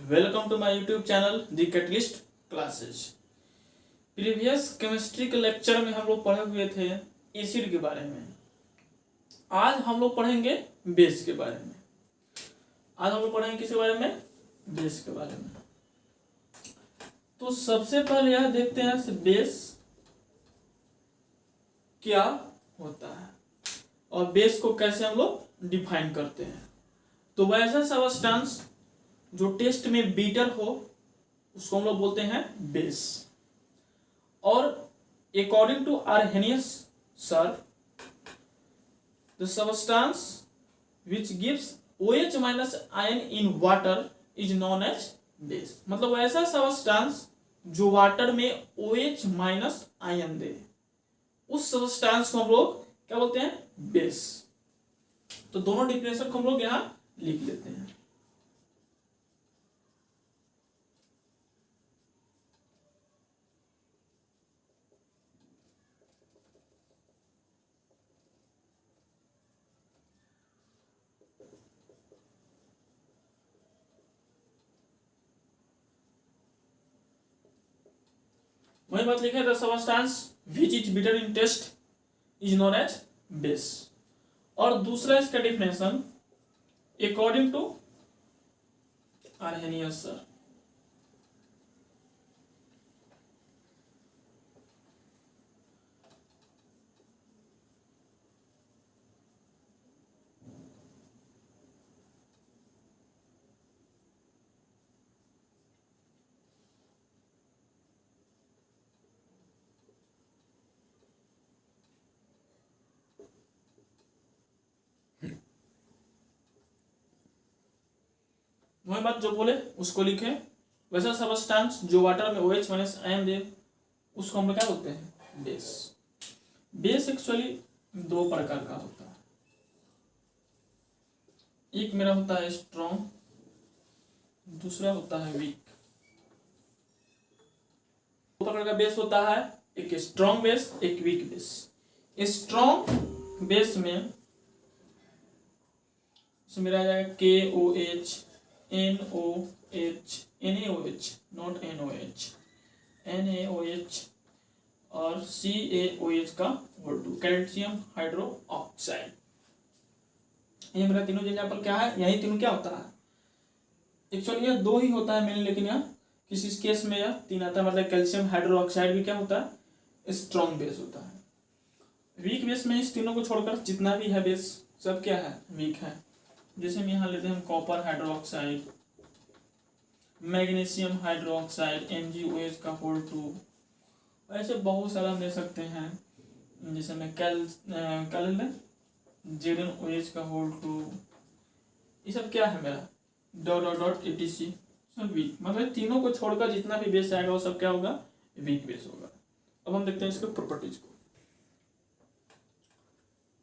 Welcome to my YouTube channel the catalyst classes. Previous chemistry के lecture में हम लोग पढ़े हुए थे एसिड के बारे में। आज हम लोग पढ़ेंगे बेस के बारे में। आज हम लोग पढ़ेंगे किसके बारे में? बेस के बारे में। तो सबसे पहले यह देखते हैं बेस क्या होता है और बेस को कैसे हम लोग डिफाइन करते हैं। तो वैसा सबस्टेंस जो टेस्ट में बीटर हो उसको हम लोग बोलते हैं बेस। और according to Arrhenius sir, the substance which gives OH minus ion in water is known as base. मतलब ऐसा सबस्टेंस जो वाटर में OH माइनस आयन दे, उस सबस्टेंस को हम लोग क्या बोलते हैं? बेस। तो दोनों डिफिनेशन को हम लोग यहां लिख लेते हैं। वही बात लिखा है, the substance which is bitter in taste is known as base. और दूसरा इसका definition according to Arrhenius sir. वही बात जो बोले उसको लिखे। वैसा सबस्टेंस जो वाटर में OH माइनस आयन दे उसको हम लोग क्या बोलते हैं? बेस। बेस एक्चुअली दो प्रकार का होता है। एक मेरा होता है स्ट्रॉन्ग, दूसरा होता है वीक। दो प्रकार का बेस होता है, एक स्ट्रॉन्ग बेस, एक वीक बेस। स्ट्रॉन्ग बेस में मेरा आ जाएगा KOH, NOH, NaOH, not NOH, NaOH और CaOH का होल 2, कैल्शियम हाइड्रोक्साइड। ये मेरा तीनों एग्जाम्पल क्या है? यही तीनों क्या होता है? एक्चुअली यह दो ही होता है मेन, लेकिन यह किसी केस में यह तीन आता है। मतलब कैल्शियम हाइड्रोक्साइड भी क्या होता है? स्ट्रॉन्ग बेस होता है। वीक बेस में इस तीनों को छोड़कर जितना भी है बेस सब क्या है? वीक है। जैसे हम यहाँ लेते हैं copper hydroxide, magnesium hydroxide, MgOH का होल 2, ऐसे बहुत सारा ले सकते हैं। जैसे मैं ZnOH का होल 2, ये सब क्या है मेरा? etc सब वीक। मतलब तीनों को छोड़कर जितना भी बेस आएगा वो सब क्या होगा? वीक बेस होगा। अब हम देखते हैं इसके प्रॉपर्टीज को।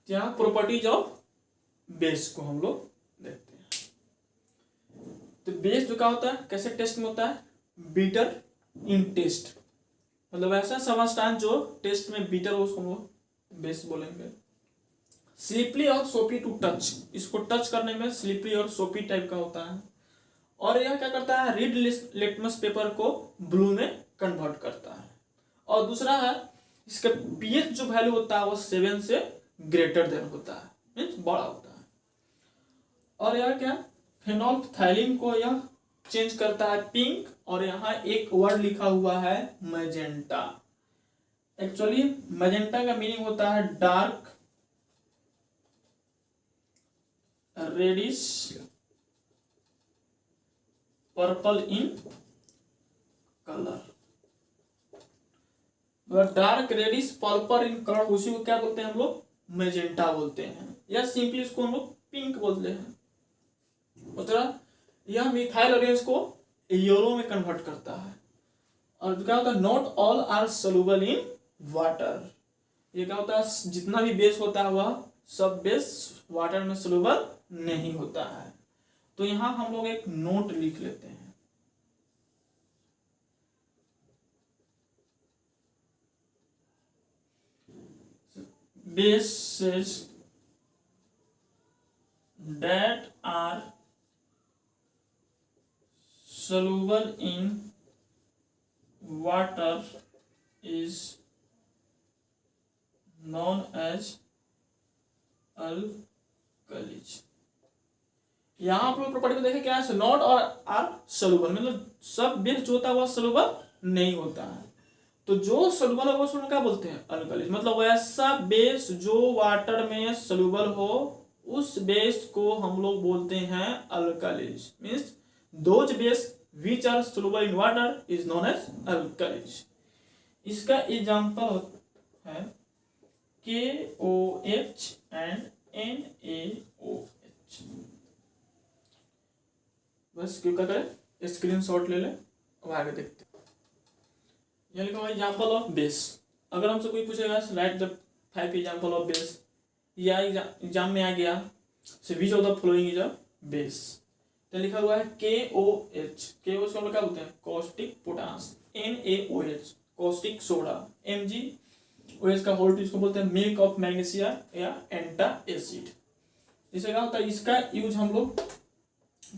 क्या प्रॉपर्टीज ऑफ बेस को हम लोग देखते हैं। तो बेस जो क्या होता है, कैसे टेस्ट में होता है? बीटर इन टेस्ट। मतलब ऐसा सबस्टेंस जो टेस्ट में बीटर हो उसको हम लोग बेस बोलेंगे। स्लिपरी और सोपी टू टच, इसको टच करने में स्लिपरी और सोपी टाइप का होता है। और यह क्या करता है? रेड लिटमस पेपर को ब्लू में कन्वर्ट करता है। और दूसरा है इसका pH जो वैल्यू होता है वो 7 से ग्रेटर देन होता है, मीन्स बड़ा होता है। और यह क्या? फेनोल्फथैलीन को यह चेंज करता है पिंक। और यहाँ एक वर्ड लिखा हुआ है मैजेंटा। एक्चुअली मैजेंटा का मीनिंग होता है dark reddish purple in colour. Dark reddish purple in colour, उसी को क्या बोलते हैं हम लोग? मैजेंटा बोलते हैं, या सिंपली इसको हम लोग पिंक बोलते हैं। मतलब यह मिथाइल ऑरेंज को येलो में कन्वर्ट करता है। और क्या होता है? Not all are soluble in water. ये क्या होता है? जितना भी बेस होता है वह सब बेस वाटर में सोल्यूबल नहीं होता है। तो यहां हम लोग एक नोट लिख लेते हैं। bases that are soluble in water is known as alkalis। यहाँ आप लोग प्रॉपर्टी में देखें क्या है, नॉट और आर सोलुबल, मतलब सब बेस जो होता है वह सोलुबल नहीं होता है। तो जो सोलुबल होगा उसको क्या बोलते हैं, अल्कलीज। मतलब वैसा बेस जो वाटर में सोलुबल हो उस बेस को हम लोग बोलते हैं alkalis. Means those base which are soluble in water is known as alkalis. इसका एग्जांपल है KOH एंड NaOH। बस क्यों क्या करें, स्क्रीनशॉट ले ले और आगे देखते। यह लिखा हुआ एग्जांपल ऑफ बेस। अगर हमसे कोई पूछेगा right the 5 example of base, या एग्जाम में आ गया which of the following is a base, तो लिखा हुआ है KOH। KOH को क्या बोलते हैं, caustic potash. NaOH caustic soda. MgOH का होल इसको बोलते हैं मिल्क ऑफ मैग्नीशिया या एंटा एसिड। इससे क्या होता है, इसका यूज हम लोग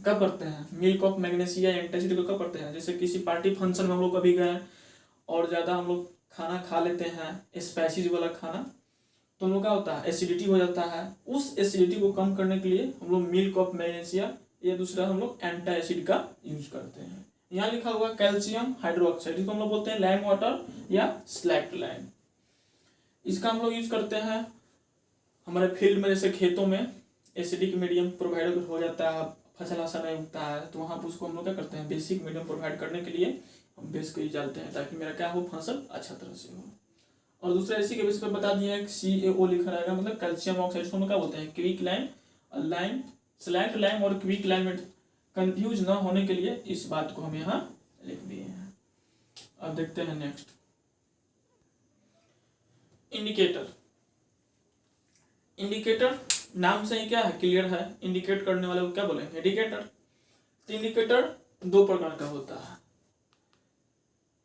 कब करते हैं, मिल्क ऑफ मैग्नीशिया एंटा एसिड को कब करते हैं, जैसे किसी पार्टी फंक्शन में हम लोग कभी गए और ज़्यादा हम लोग खाना खा लेते हैं स्पाइसीज वाला खाना, तो हम लोग क्या होता है, एसिडिटी हो जाता है। उस एसिडिटी को कम करने के लिए हम लोग मिल्क ऑफ मैग्नीशिया या दूसरा हम लोग एंटा एसिड का यूज करते हैं। यहाँ लिखा हुआ कैल्शियम हाइड्रोक्साइड, इसको हम लोग बोलते हैं लाइम वाटर या स्लैक्ड लाइम। इसका हम लोग यूज करते हैं हमारे फील्ड में, जैसे खेतों में एसिडिक मीडियम प्रोवाइड हो जाता है, फसल ऐसा नहीं उगता है, तो वहाँ पर उसको हम लोग क्या करते हैं, बेसिक मीडियम प्रोवाइड करने के लिए हम बेस को यूज डालते हैं ताकि मेरा क्या हो, फसल अच्छा तरह से हो। और दूसरा इसी के बेस पर बता दिया है CaO लिखा रहेगा, मतलब कैल्शियम ऑक्साइड को हम क्या बोलते हैं, quick lime, lime, slaked lime और क्विक लाइम में कंफ्यूज ना होने के लिए इस बात को हम यहाँ लिख दिए हैं। अब देखते हैं नेक्स्ट, इंडिकेटर। इंडिकेटर नाम से ही क्या है, क्लियर है, इंडिकेट करने वाले को क्या बोलेंगे, इंडिकेटर। तो इंडिकेटर दो प्रकार का होता है,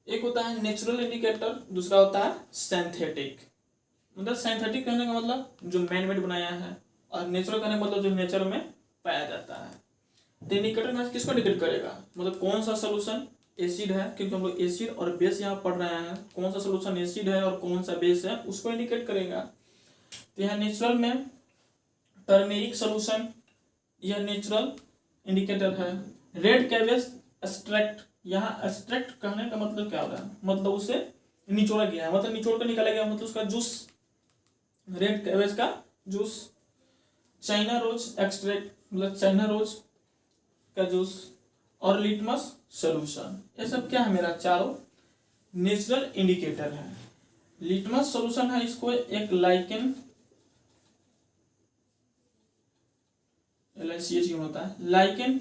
एक होता है नेचुरल इंडिकेटर, दूसरा होता है सिंथेटिक। मतलब सिंथेटिक कहने का मतलब जो मैन मेड बनाया है, और नेचुरल कहने का मतलब जो नेचर में पाया जाता है। तो इंडिकेटर में किसको इंडिकेट करेगा, मतलब कौन सा सोल्यूशन एसिड है, क्योंकि हम लोग एसिड और बेस यहाँ पढ़ रहे हैं, कौन सा सोल्यूशन एसिड है और कौन सा बेस है उसको इंडिकेट करेगा। तो यहाँ नेचुरल में टर्मेरिक सोल्यूशन यह नेचुरल इंडिकेटर है। रेड कैबेज एक्सट्रैक्ट, यहाँ एक्सट्रैक्ट कहने का मतलब क्या हो रहा है, मतलब उसे निचोड़ा गया है, मतलब निचोड़ कर निकाला गया, मतलब उसका जूस, रेड कैबेज का जूस। चाइना रोज एक्सट्रैक्ट, मतलब चाइना रोज का जूस। और लिटमस सोल्यूशन, ये सब क्या है, मेरा चारों नेचुरल इंडिकेटर है। लिटमस सोल्यूशन है, इसको एक लाइकेन LICH होता है, लाइकेन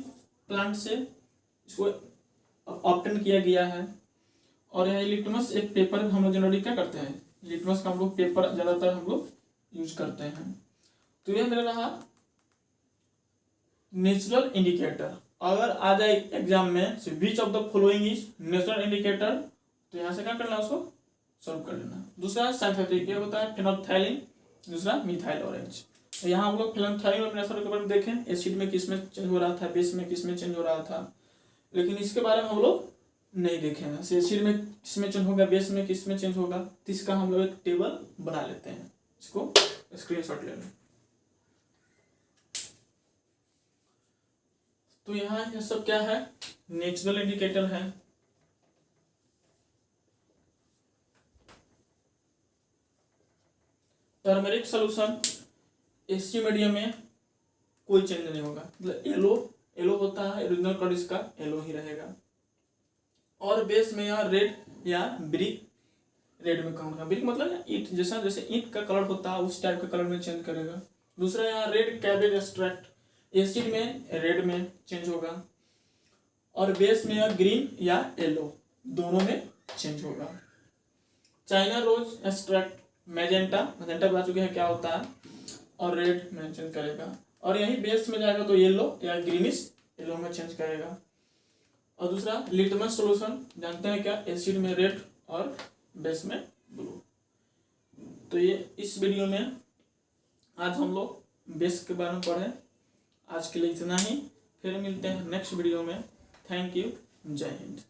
प्लांट से इसको ऑब्टेन किया गया है। और यह लिटमस एक पेपर हम लोग जनरली क्या करते हैं, लिटमस का हम लोग पेपर ज़्यादातर हम लोग यूज करते हैं। तो यह मेरा रहा नेचुरल इंडिकेटर। अगर आ जाए एग्जाम में which of the following is natural indicator, तो यहाँ से क्या करना है, उसको सॉल्व कर लेना। दूसरा सिंथेटिक, ये होता है फेनोल्फथालीन, दूसरा मिथाइल ऑरेंज। तो यहाँ हम लोग फेनोल्फथालीन और मिथाइल के बारे में देखें, एसिड में किस में चेंज हो रहा था, बेस में किस में चेंज हो रहा था, लेकिन इसके बारे में हम लोग नहीं देखे हैं। एसिड में किस में चेंज होगा, बेस में किस में चेंज होगा, तो इसका हम लोग एक टेबल बना लेते हैं, इसको स्क्रीनशॉट ले लें। तो यहाँ यह सब क्या है, नेचुरल इंडिकेटर है। टर्मरिक सोल्यूशन एसी मीडियम में कोई चेंज नहीं होगा, मतलब येलो होता है, ओरिजिनल कलर इसका येलो ही रहेगा। और बेस में यहाँ रेड या ब्रिक, रेड में कहूँगा, ब्रिक मतलब ईंट, जैसे ईंट का कलर होता है उस टाइप का कलर में चेंज करेगा। दूसरा यहाँ रेड कैबेज एक्सट्रैक्ट, एसिड में रेड में चेंज होगा, और बेस में यहाँ ग्रीन या येलो दोनों में चेंज होगा। चाइना रोज एक्सट्रैक्ट मैजेंटा बता चुके हैं क्या होता है, और रेड में चेंज करेगा। और यही बेस में जाएगा तो येलो या ग्रीनिश येलो में चेंज करेगा। और दूसरा लिटमस सॉल्यूशन जानते हैं क्या, एसिड में रेड और बेस में ब्लू। तो ये इस वीडियो में आज हम लोग बेस के बारे में पढ़े। आज के लिए इतना ही, फिर मिलते हैं नेक्स्ट वीडियो में। Thank you. जय हिंद।